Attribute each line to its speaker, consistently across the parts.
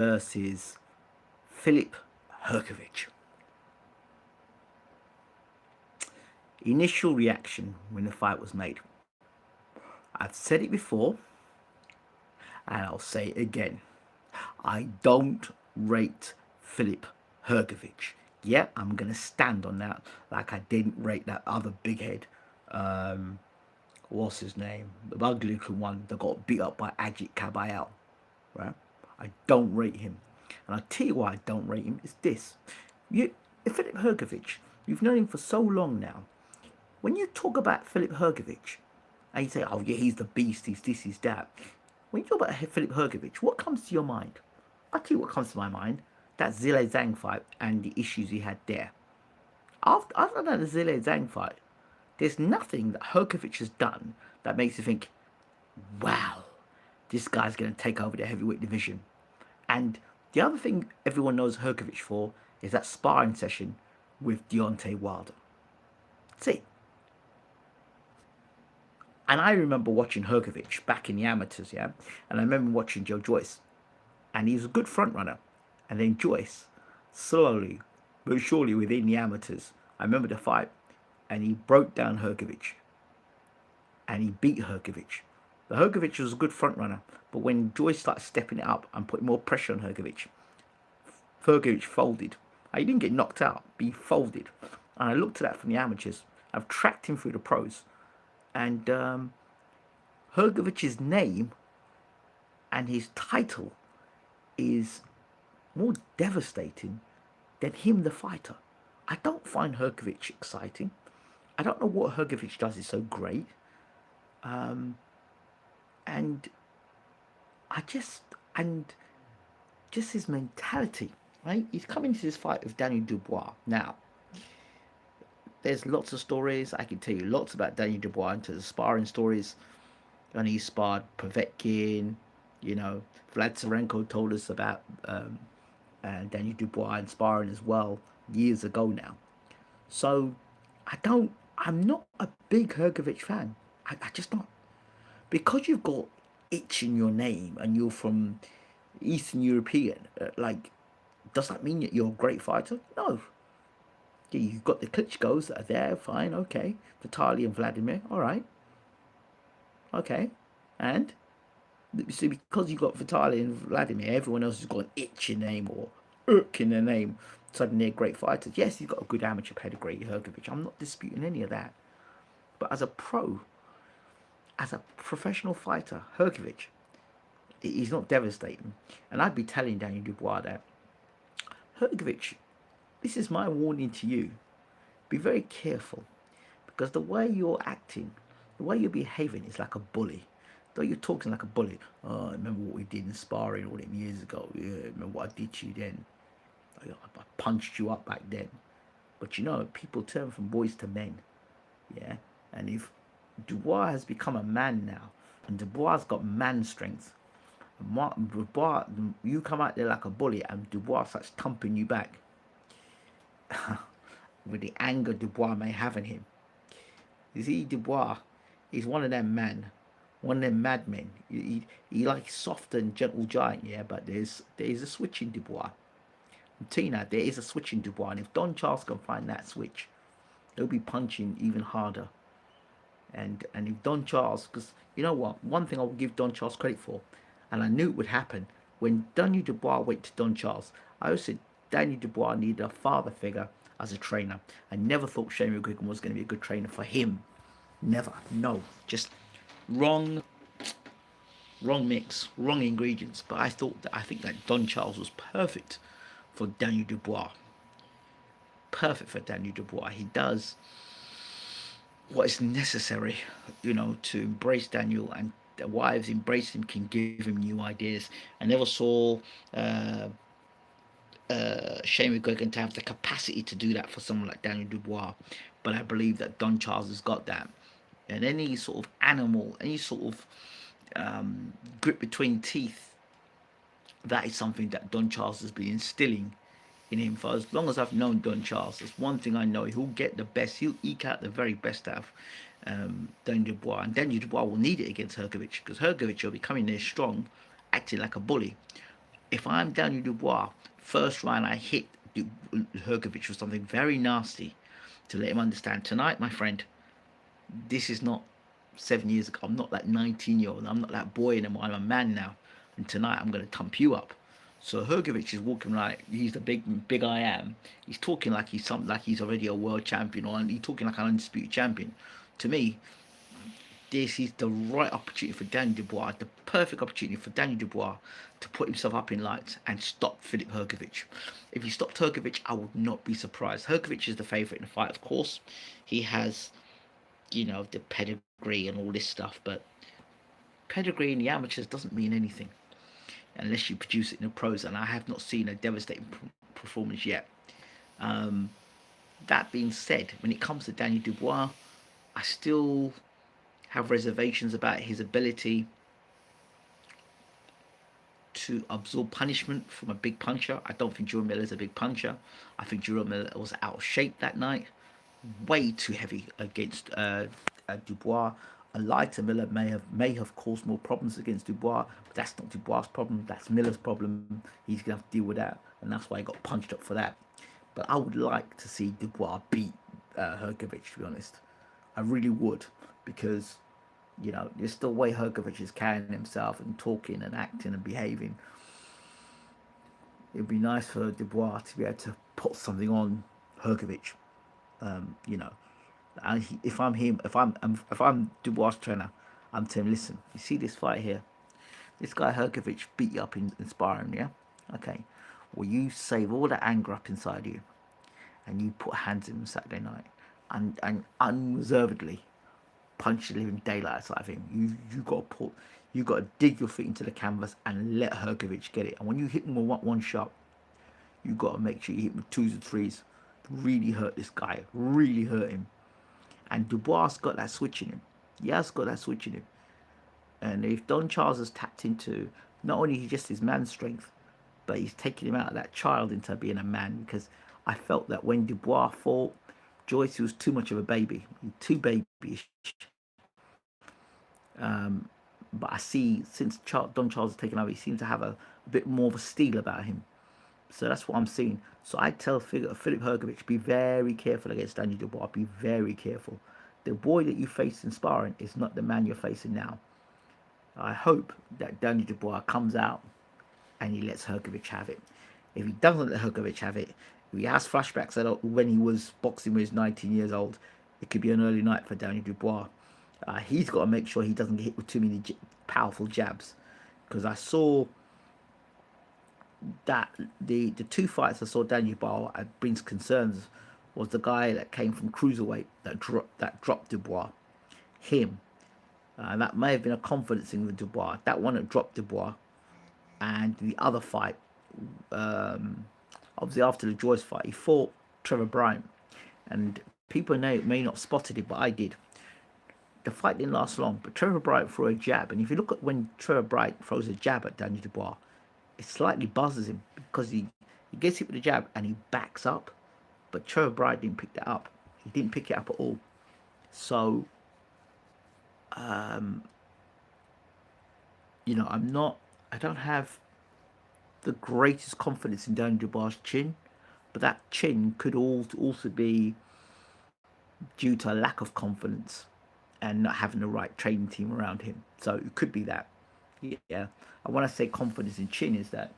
Speaker 1: versus Philip Hrgovic. Initial reaction when the fight was made. I've said it before and I'll say it again. I don't rate Philip Hrgovic. Yeah, I'm going to stand on that like I didn't rate that other big head. What's his name? The ugly looking one that got beat up by Ajit Kabayel. Right? I don't rate him. And I'll tell you why I don't rate him is this. You, Philip Hrgovic, you've known him for so long now. When you talk about Philip Hrgovic, and you say, oh yeah, he's the beast, he's this, he's that. When you talk about Philip Hrgovic, what comes to your mind? I'll tell you what comes to my mind. That Zile Zhang fight and the issues he had there. Other than the Zile Zhang fight, there's nothing that Hrgovic has done that makes you think, wow, this guy's going to take over the heavyweight division. And the other thing everyone knows Hrgovic for is that sparring session with Deontay Wilder. See, and I remember watching Hrgovic back in the amateurs, yeah? And I remember watching Joe Joyce. And he was a good front runner. And then Joyce, slowly but surely within the amateurs, I remember the fight, and he broke down Hrgovic. And he beat Hrgovic. The Hrgovic was a good front runner, but when Joyce started stepping it up and putting more pressure on Hrgovic folded. He didn't get knocked out, but he folded. And I looked at that from the amateurs. I've tracked him through the pros. And Hrgovic's name and his title is more devastating than him, the fighter. I don't find Hrgovic exciting. I don't know what Hrgovic does is so great. And just his mentality, right? He's coming to this fight with Daniel Dubois. Now, there's lots of stories. I can tell you lots about Daniel Dubois into the sparring stories. And he sparred Povetkin, Vlad Tsarenko told us about Daniel Dubois and sparring as well years ago now. So I'm not a big Hrgovic fan. I just not. Because you've got itch in your name and you're from Eastern European, does that mean that you're a great fighter? No. Yeah, you've got the Klitschko's that are there, fine, okay. Vitaly and Vladimir, all right. Okay. And see, because you've got Vitaly and Vladimir, everyone else has got an itch in their name or irk in their name. Suddenly they're great fighters. Yes, he's got a good amateur pedigree, Hrgovic. I'm not disputing any of that. But as a pro, as a professional fighter, Hrgovic, he's not devastating. And I'd be telling Daniel Dubois that, Hrgovic, this is my warning to you. Be very careful. Because the way you're acting, the way you're behaving is like a bully. Though you're talking like a bully. Oh, I remember what we did in sparring all them years ago. Yeah, remember what I did to you then. I punched you up back then. But people turn from boys to men. Yeah. And if Dubois has become a man now, and Dubois has got man strength, and Dubois, you come out there like a bully, and Dubois starts thumping you back with the anger Dubois may have in him. You see, Dubois, he's one of them men, one of them madmen. He like soft and gentle giant, yeah, but there's a switch in Dubois. I'm telling you now, there is a switch in Dubois, and if Don Charles can find that switch, he'll be punching even harder. And if Don Charles, because you know what, one thing I will give Don Charles credit for, and I knew it would happen, when Daniel Dubois went to Don Charles, I always said Daniel Dubois needed a father figure as a trainer. I never thought Shane McGuigan was going to be a good trainer for him. Never. No. Just wrong mix, wrong ingredients. But I think that Don Charles was perfect for Daniel Dubois. Perfect for Daniel Dubois. He does what is necessary, to embrace Daniel, and the wives embrace him, can give him new ideas. I never saw Shane McGuigan to have the capacity to do that for someone like Daniel Dubois, but I believe that Don Charles has got that. And any sort of animal, any sort of grip between teeth, that is something that Don Charles has been instilling in him for as long as I've known Don Charles. There's one thing I know: he'll get the best, he'll eke out the very best out of Daniel Dubois, and Daniel Dubois will need it against Hrgovic, because Hrgovic will be coming there strong, acting like a bully. If I'm Daniel Dubois, first round I hit Hrgovic with something very nasty to let him understand tonight, my friend, this is not 7 years ago. I'm not that 19-year-old. I'm not that boy anymore. I'm a man now. And tonight I'm going to thump you up. So Hrgovic is walking like he's the big I am. He's talking like he's something like he's already a world champion, or he's talking like an undisputed champion. To me, this is the right opportunity for Daniel Dubois, the perfect opportunity for Daniel Dubois to put himself up in lights and stop Filip Hrgovic. If he stopped Hrgovic, I would not be surprised. Hrgovic is the favourite in the fight, of course. He has, the pedigree and all this stuff, but pedigree in the amateurs doesn't mean anything unless you produce it in the pros, and I have not seen a devastating performance yet. Um, that being said, when it comes to Daniel Dubois, I still have reservations about his ability to absorb punishment from a big puncher. I don't think Jerome Miller is a big puncher. I think Jerome Miller was out of shape that night, way too heavy against Dubois. A lighter Miller may have caused more problems against Dubois, but that's not Dubois' problem. That's Miller's problem. He's gonna have to deal with that, and that's why he got punched up for that. But I would like to see Dubois beat Hrgovic. To be honest, I really would, because there's the way Hrgovic is carrying himself and talking and acting and behaving. It'd be nice for Dubois to be able to put something on Hrgovic. You know, and if I'm him, if I'm Dubois' trainer, I'm telling him, listen, you see this fight here? This guy Hrgovic beat you up in sparring, yeah? Okay. Well, you save all that anger up inside you, and you put hands in him Saturday night, and unreservedly punch the living daylights out of him. You got to dig your feet into the canvas and let Hrgovic get it. And when you hit him with one shot, you got to make sure you hit him with twos and threes. Really hurt this guy. Really hurt him. And Dubois got that switch in him. He has got that switch in him. And if Don Charles has tapped into not only just his man strength, but he's taking him out of that child into being a man. Because I felt that when Dubois fought Joyce, he was too much of a baby, too babyish. But I see since Don Charles has taken over, he seems to have a bit more of a steel about him. So that's what I'm seeing. So I tell Filip Hrgovic, be very careful against Daniel Dubois. Be very careful. The boy that you face in sparring is not the man you're facing now. I hope that Daniel Dubois comes out and he lets Hrgovic have it. If he doesn't let Hrgovic have it, if he has flashbacks at when he was boxing when he was 19 years old, it could be an early night for Daniel Dubois. He's got to make sure he doesn't get hit with too many powerful jabs. Because I saw that the two fights I saw Daniel Dubois brings concerns was the guy that came from cruiserweight that dropped Dubois. Him. That may have been a confidence thing with Dubois. That one that dropped Dubois. And the other fight, obviously after the Joyce fight, he fought Trevor Bryant. And people may not have spotted it, but I did. The fight didn't last long, but Trevor Bryant threw a jab. And if you look at when Trevor Bryant throws a jab at Daniel Dubois, it slightly buzzes him because he gets hit with the jab and he backs up. But Trevor Bryant didn't pick that up. He didn't pick it up at all. So, I don't have the greatest confidence in Daniel Dubois' chin, but that chin could also be due to a lack of confidence and not having the right training team around him. So it could be that. Yeah. And when I say confidence in chin is that,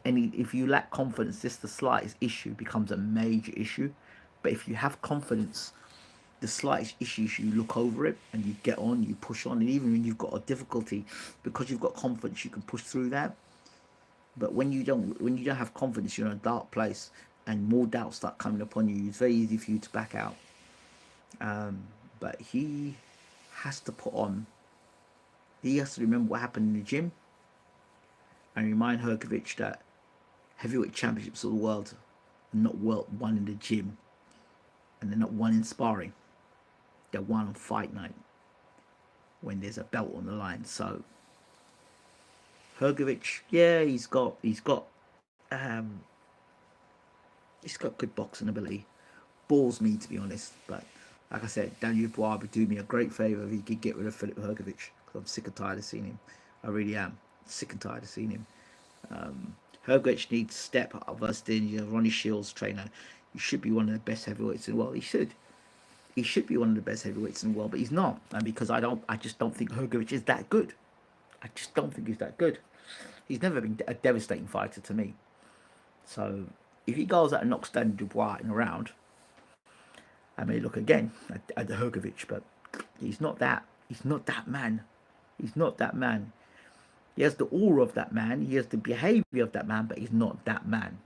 Speaker 1: if you lack confidence, just the slightest issue becomes a major issue. But if you have confidence, the slightest issues, you look over it and you get on, you push on. And even when you've got a difficulty, because you've got confidence, you can push through that. But when you don't have confidence, you're in a dark place and more doubts start coming upon you. It's very easy for you to back out. But he has to put on. He has to remember what happened in the gym and remind Hrgovic that heavyweight championships of the world are not won in the gym, and they're not won in sparring. They're won on fight night when there's a belt on the line. So Hrgovic, yeah, he's got good boxing ability. Bores me, to be honest, but like I said, Daniel Dubois would do me a great favour if he could get rid of Filip Hrgovic, because I'm sick and tired of seeing him. I really am. Sick and tired of seeing him. Hrgovic needs to step up versus Ronnie Shields trainer. He should be one of the best heavyweights in the world. He should. He should be one of the best heavyweights in the world, but he's not. And because I just don't think Hrgovic is that good. I just don't think he's that good. He's never been a devastating fighter to me. So if he goes out and knocks down Dubois in a round, I may look again at the Hrgovic, but he's not that. He's not that man. He's not that man. He has the aura of that man. He has the behaviour of that man, but he's not that man.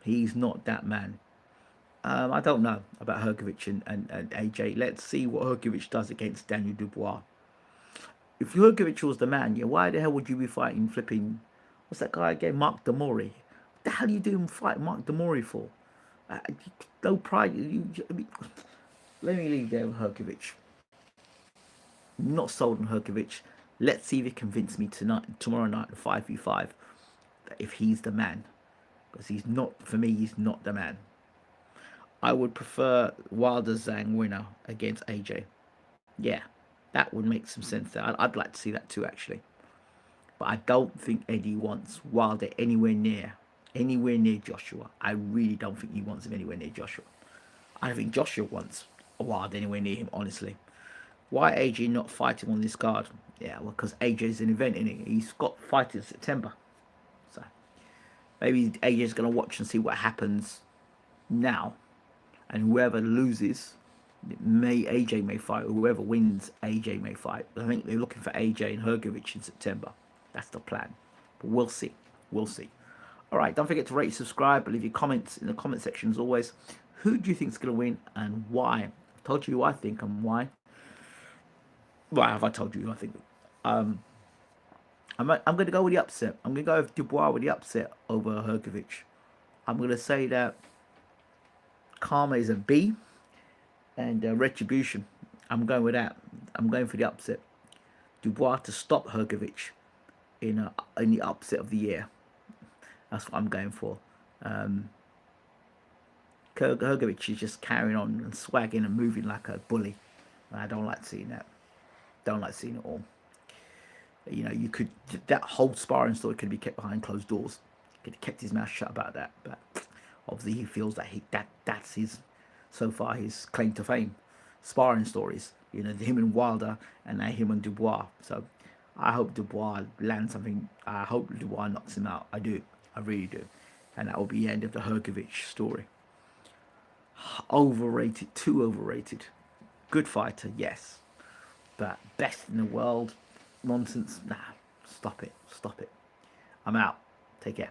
Speaker 1: He's not that man. I don't know about Hrgovic and AJ. Let's see what Hrgovic does against Daniel Dubois. If Hrgovic was the man, yeah, why the hell would you be fighting flipping? What's that guy again? Mark Demori. What the hell are you doing fight Mark Demori for? No pride. I mean, let me leave there with Hrgovic. Not sold on Hrgovic. Let's see if he convinces me tomorrow night at 5v5 that if he's the man. Because he's not, for me, he's not the man. I would prefer Wilder Zhang winner against AJ. Yeah, that would make some sense there. I'd like to see that too, actually. But I don't think Eddie wants Wilder anywhere near Joshua. I really don't think he wants him anywhere near Joshua. I think Joshua wants Wilder anywhere near him, honestly. Why AJ not fighting on this card? Yeah, well, because AJ's an event, isn't he? He's got fighting in September. So maybe AJ's going to watch and see what happens now. And whoever loses, AJ may fight. Or whoever wins, AJ may fight. I think they're looking for AJ and Hrgovic in September. That's the plan. But we'll see. We'll see. All right, don't forget to rate, subscribe, leave your comments in the comment section as always. Who do you think is going to win and why? I've told you who I think and why. Why have I told you who I think? I'm going to go with the upset. I'm going to go with Dubois with the upset over Hrgovic. I'm going to say that Karma is a B and Retribution. I'm going with that. I'm going for the upset. Dubois to stop Hrgovic in the upset of the year. That's what I'm going for. Hrgovic is just carrying on and swagging and moving like a bully. I don't like seeing that. Don't like seeing it all. You know, that whole sparring story could be kept behind closed doors. Could have kept his mouth shut about that, but obviously he feels that that's his so far his claim to fame. Sparring stories, you know, him and Wilder and now him and Dubois. So I hope Dubois lands something. I hope Dubois knocks him out. I do. I really do. And that will be the end of the Hrgovic story. Overrated, too overrated. Good fighter, yes. But best in the world, nonsense. Nah, stop it. Stop it. I'm out. Take care.